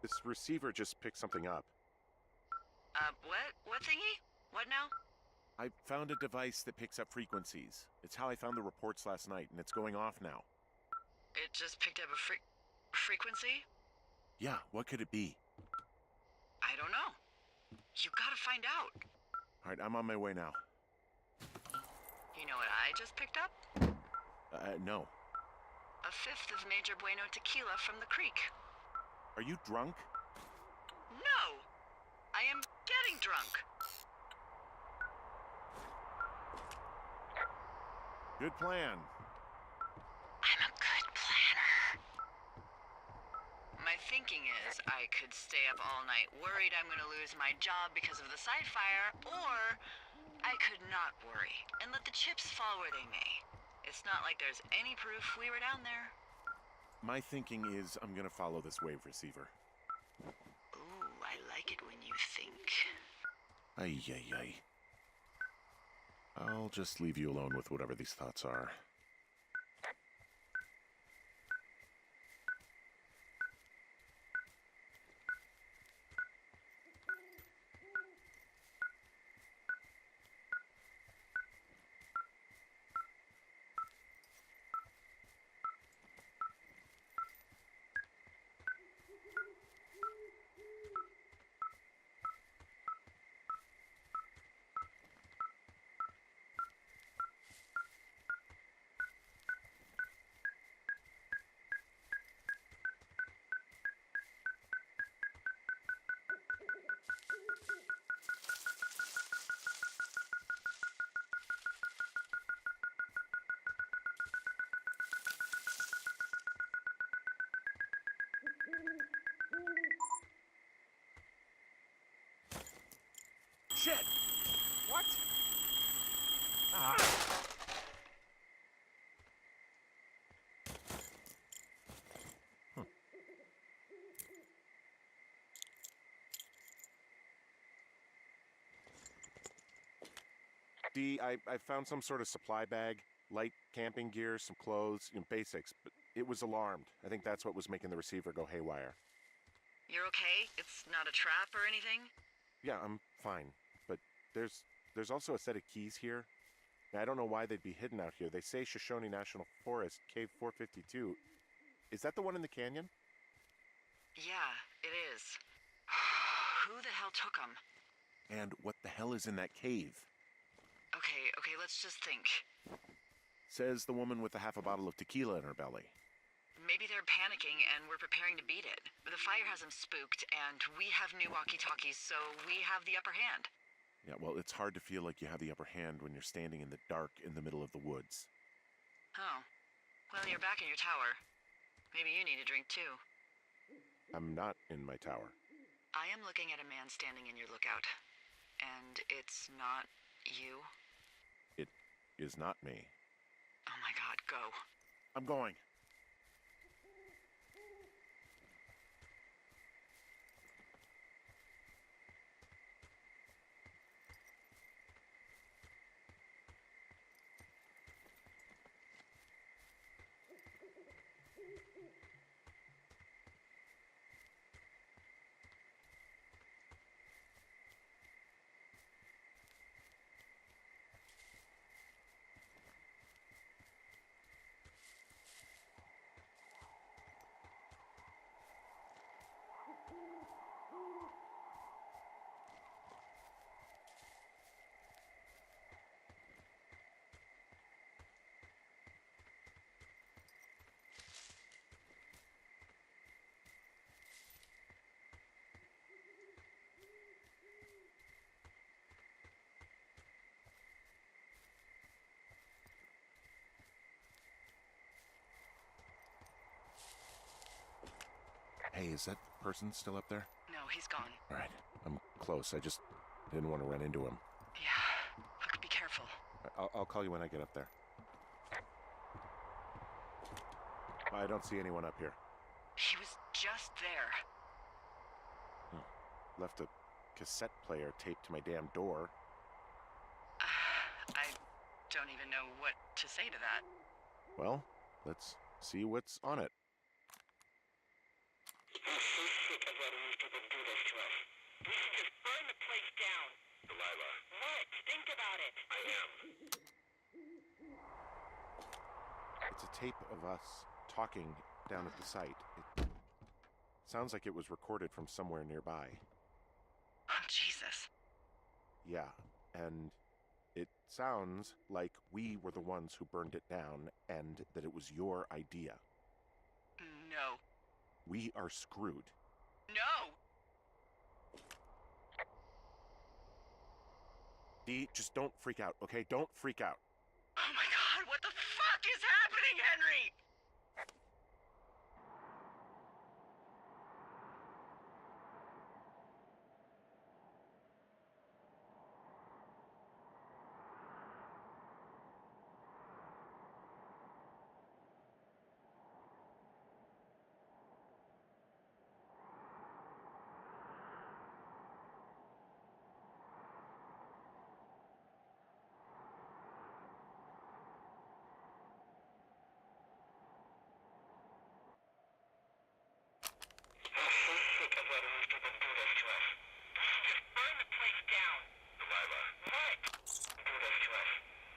This receiver just picked something up. What? What thingy? What now? I found a device that picks up frequencies. It's how I found the reports last night, and it's going off now. It just picked up a frequency? Yeah, what could it be? I don't know. You gotta find out. All right, I'm on my way now. You know what I just picked up? No. A fifth of Major Bueno tequila from the creek. Are you drunk? No! I am getting drunk. Good plan. I'm a good planner. My thinking is I could stay up all night worried I'm gonna lose my job because of the side fire, or I could not worry and let the chips fall where they may. It's not like there's any proof we were down there. My thinking is I'm gonna follow this wave receiver. Ooh, I like it when you think. Ay, ay, ay. I'll just leave you alone with whatever these thoughts are. Shit! What? Ah! Huh. D, I found some sort of supply bag, light camping gear, some clothes, basics, but it was alarmed. I think that's what was making the receiver go haywire. You're okay? It's not a trap or anything? Yeah, I'm fine. But there's also a set of keys here. Now, I don't know why they'd be hidden out here. They say Shoshone National Forest, Cave 452. Is that the one in the canyon? Yeah, it is. Who the hell took them? And what the hell is in that cave? Okay, let's just think. Says the woman with a half a bottle of tequila in her belly. Maybe they're panicking and we're preparing to beat it. The fire has them spooked, and we have new walkie-talkies, so we have the upper hand. Yeah, well, it's hard to feel like you have the upper hand when you're standing in the dark in the middle of the woods. Oh. Well, you're back in your tower. Maybe you need a drink, too. I'm not in my tower. I am looking at a man standing in your lookout. And it's not you? It is not me. Oh my god, go. I'm going. Hey, is that person still up there? No, he's gone. All right, I'm close. I just didn't want to run into him. Yeah. Look, be careful. I'll call you when I get up there. I don't see anyone up here. He was just there. Hmm. left a cassette player taped to my damn door. I don't even know what to say to that. Well, let's see what's on it. I'm so sick of letting these people do this to us. We should just burn the place down. Delilah. What? Think about it. I am. It's a tape of us talking down at the site. It sounds like it was recorded from somewhere nearby. Oh, Jesus. Yeah, and it sounds like we were the ones who burned it down and that it was your idea. No. We are screwed. No! Dee, just don't freak out, okay? Don't freak out. Oh my God, what the fuck is happening, Henry? I'm so sick of letting these people do this to us. We should just burn the place down. Delilah. What? Do this to us.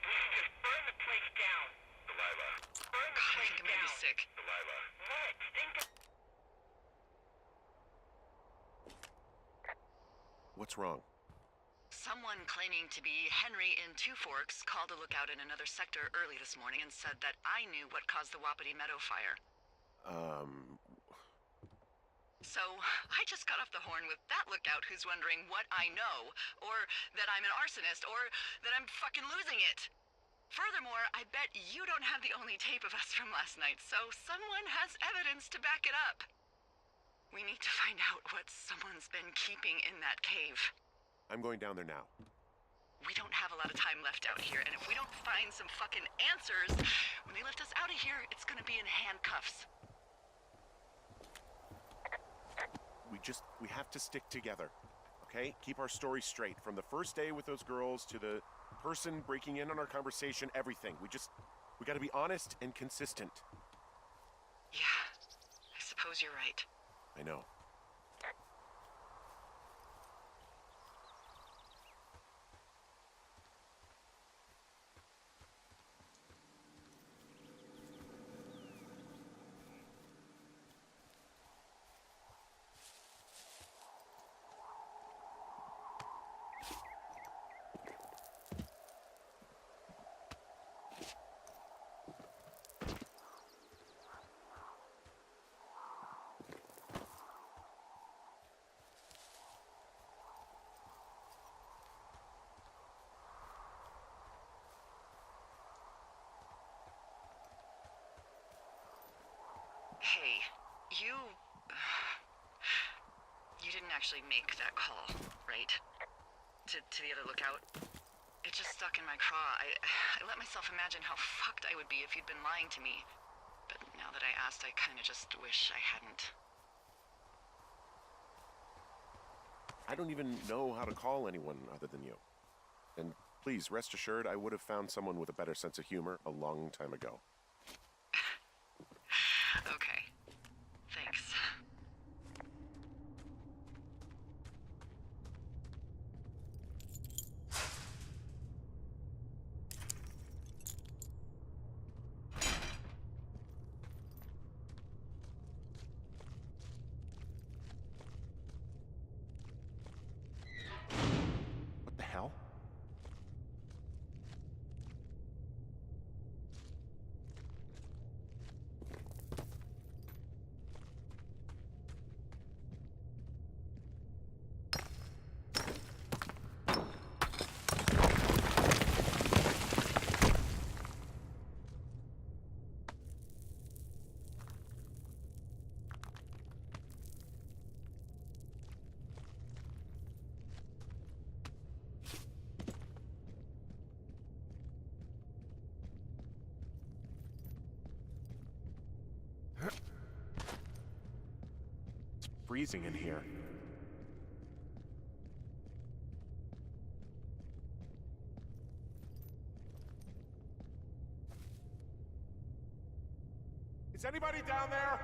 We should just burn the place down. Delilah. Burn the God, I place think I'm gonna down. be sick. Delilah. What? Think of... What's wrong? Someone claiming to be Henry in Two Forks called a lookout in another sector early this morning and said that I knew what caused the Wapiti Meadow fire. So, I just got off the horn with that lookout who's wondering what I know, or that I'm an arsonist, or that I'm fucking losing it. Furthermore, I bet you don't have the only tape of us from last night, so someone has evidence to back it up. We need to find out what someone's been keeping in that cave. I'm going down there now. We don't have a lot of time left out here, and if we don't find some fucking answers, when they lift us out of here, it's gonna be in handcuffs. We have to stick together, okay? Keep our story straight. From the first day with those girls to the person breaking in on our conversation, everything. We gotta be honest and consistent. Yeah, I suppose you're right. I know. Hey, you didn't actually make that call, right? To the other lookout? It just stuck in my craw. I let myself imagine how fucked I would be if you'd been lying to me. But now that I asked, I kinda just wish I hadn't. I don't even know how to call anyone other than you. And please, rest assured, I would have found someone with a better sense of humor a long time ago. Okay. Thanks. What the hell? It's freezing in here. Is anybody down there?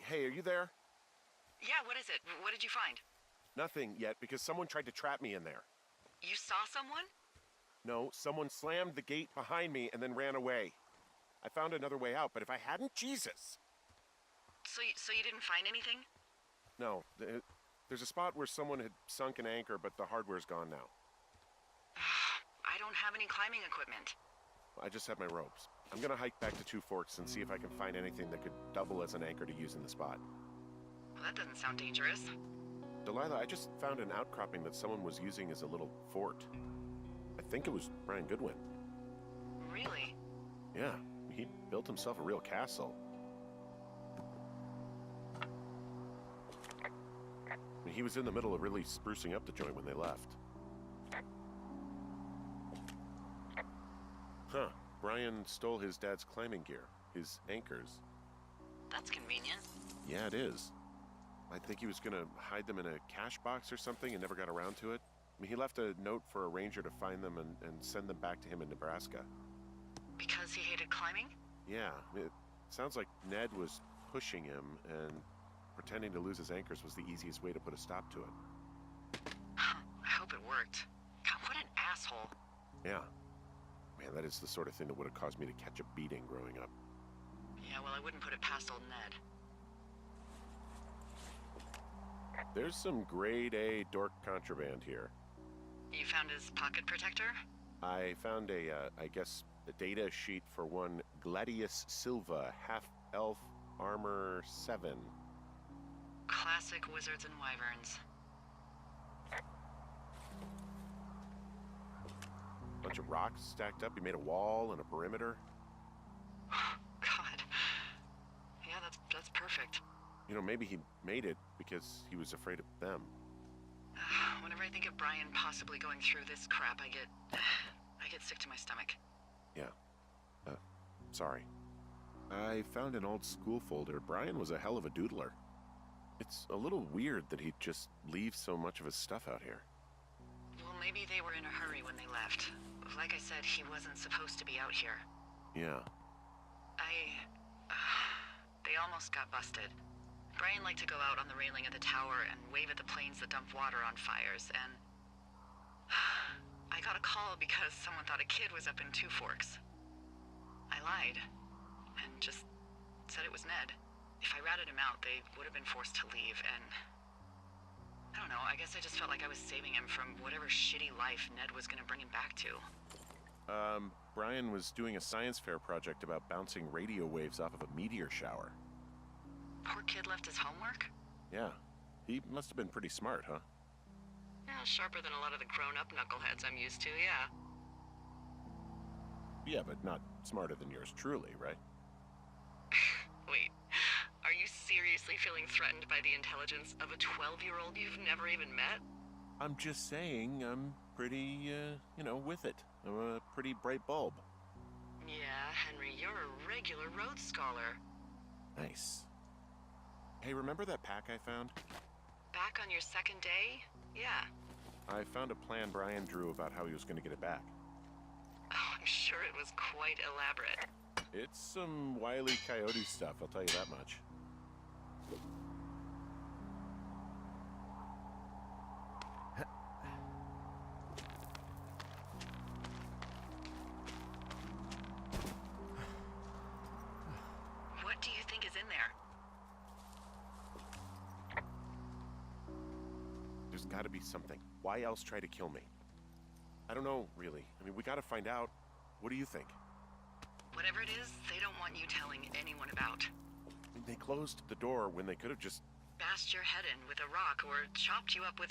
Hey, are you there? Yeah, what is it? What did you find? Nothing yet, because someone tried to trap me in there. You saw someone? No, someone slammed the gate behind me and then ran away. I found another way out, but if I hadn't, Jesus! So you didn't find anything? No, there's a spot where someone had sunk an anchor, but the hardware's gone now. I don't have any climbing equipment. I just have my ropes. I'm gonna hike back to Two Forks and see if I can find anything that could double as an anchor to use in the spot. Well, that doesn't sound dangerous. Delilah, I just found an outcropping that someone was using as a little fort. I think it was Brian Goodwin. Really? Yeah, he built himself a real castle. He was in the middle of really sprucing up the joint when they left. Huh. Brian stole his dad's climbing gear, his anchors. That's convenient. Yeah, it is. I think he was gonna hide them in a cash box or something and never got around to it. I mean, he left a note for a ranger to find them and send them back to him in Nebraska. Because he hated climbing? Yeah, it sounds like Ned was pushing him, and pretending to lose his anchors was the easiest way to put a stop to it. I hope it worked. God, what an asshole. Yeah. Man, that is the sort of thing that would have caused me to catch a beating growing up. Yeah, well, I wouldn't put it past old Ned. There's some grade A dork contraband here. You found his pocket protector? I found I guess, a data sheet for one Gladius Silva, half-elf armor 7. Classic wizards and wyverns. Bunch of rocks stacked up. He made a wall and a perimeter. God. Yeah, that's perfect. You know, maybe he made it because he was afraid of them. Whenever I think of Brian possibly going through this crap, I get sick to my stomach. Yeah. Sorry. I found an old school folder. Brian was a hell of a doodler. It's a little weird that he'd just leave so much of his stuff out here. Well, maybe they were in a hurry when they left. Like I said, he wasn't supposed to be out here. Yeah. They almost got busted. Brian liked to go out on the railing of the tower and wave at the planes that dumped water on fires, and I got a call because someone thought a kid was up in Two Forks. I lied, and just said it was Ned. If I ratted him out, they would have been forced to leave, and I don't know, I guess I just felt like I was saving him from whatever shitty life Ned was gonna bring him back to. Brian was doing a science fair project about bouncing radio waves off of a meteor shower. Poor kid left his homework? Yeah. He must have been pretty smart, huh? Yeah, sharper than a lot of the grown-up knuckleheads I'm used to, yeah. Yeah, but not smarter than yours truly, right? Wait, are you seriously feeling threatened by the intelligence of a 12-year-old you've never even met? I'm just saying I'm pretty, with it. I'm a pretty bright bulb. Yeah, Henry, you're a regular Rhodes Scholar. Nice. Hey, remember that pack I found? Back on your second day? Yeah. I found a plan Brian drew about how he was going to get it back. Oh, I'm sure it was quite elaborate. It's some Wile E. Coyote stuff, I'll tell you that much. What do you think is in there? There's got to be something. Why else try to kill me? I don't know, really. I mean, we got to find out. What do you think? Whatever it is, they don't want you telling anyone about. I mean, they closed the door when they could have just... Bashed your head in with a rock or chopped you up with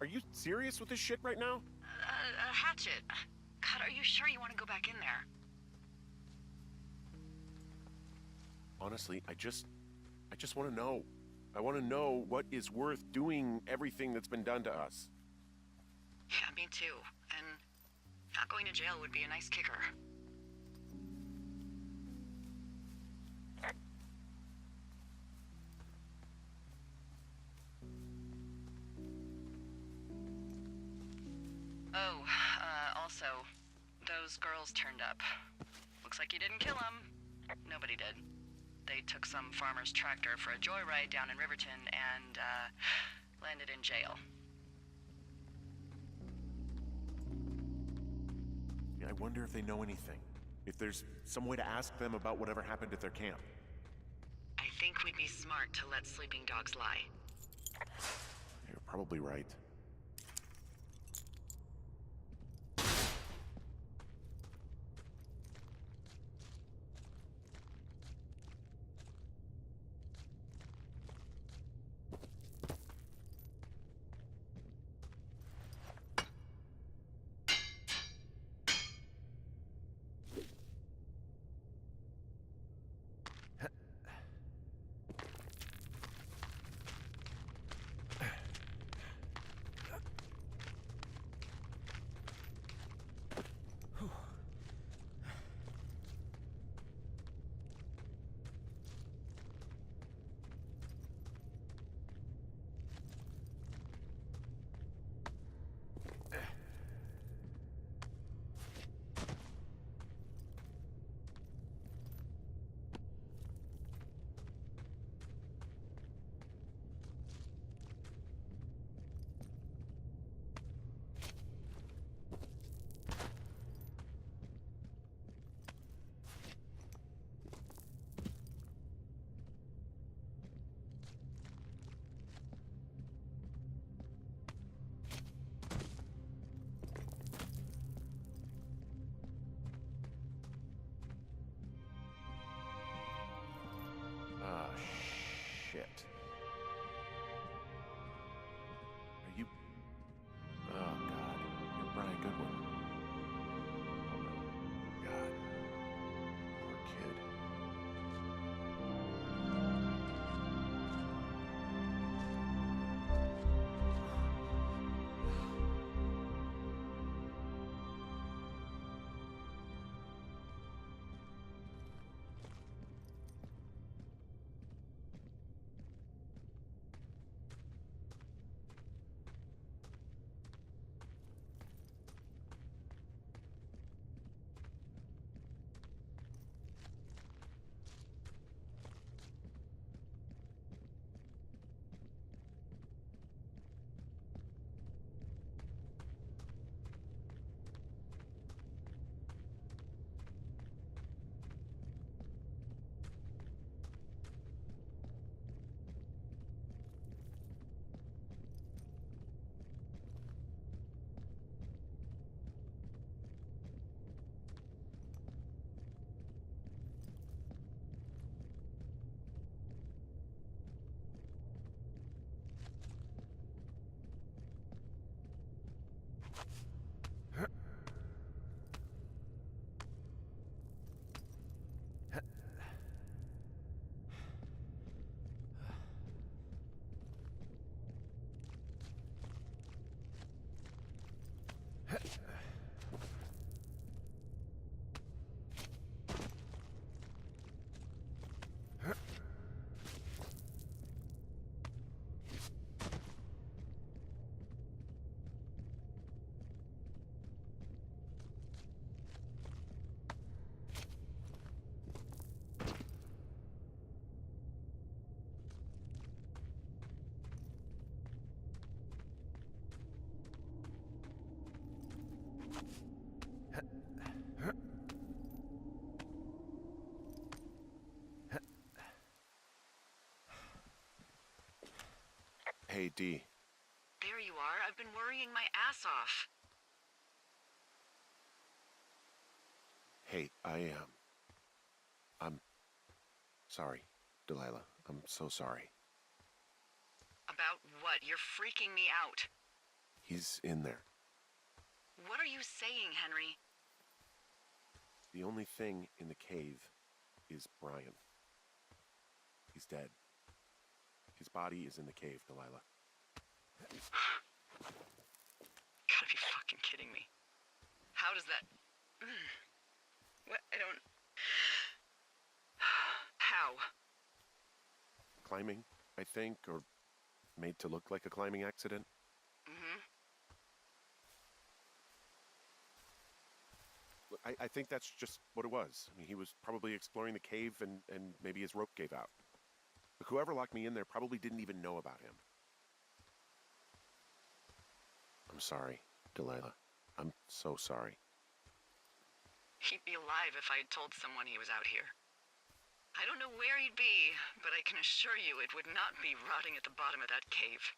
Are you serious with this shit right now? a hatchet. God, are you sure you want to go back in there? Honestly, I just want to know. I want to know what is worth doing everything that's been done to us. Yeah, me too. And not going to jail would be a nice kicker. Oh, also, those girls turned up. Looks like you didn't kill them. Nobody did. They took some farmer's tractor for a joyride down in Riverton and, landed in jail. I wonder if they know anything. If there's some way to ask them about whatever happened at their camp. I think we'd be smart to let sleeping dogs lie. You're probably right. Ah, shit. Are you... Oh, God. You're Brian Goodwin. Oh, no. God. Poor kid. Hey, Dee. There you are. I've been worrying my ass off. Hey, I'm sorry. Delilah. I'm so sorry. About what? You're freaking me out. He's in there. What are you saying, Henry? The only thing in the cave is Brian. He's dead. His body is in the cave, Delilah. Gotta be fucking kidding me. How does that... What? I don't... How? Climbing, I think, or made to look like a climbing accident. Mm-hmm. I think that's just what it was. I mean, he was probably exploring the cave and maybe his rope gave out. But whoever locked me in there probably didn't even know about him. I'm sorry, Delilah. I'm so sorry. He'd be alive if I had told someone he was out here. I don't know where he'd be, but I can assure you it would not be rotting at the bottom of that cave.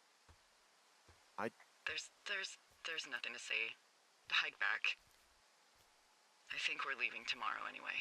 There's nothing to say. Hike back. I think we're leaving tomorrow anyway.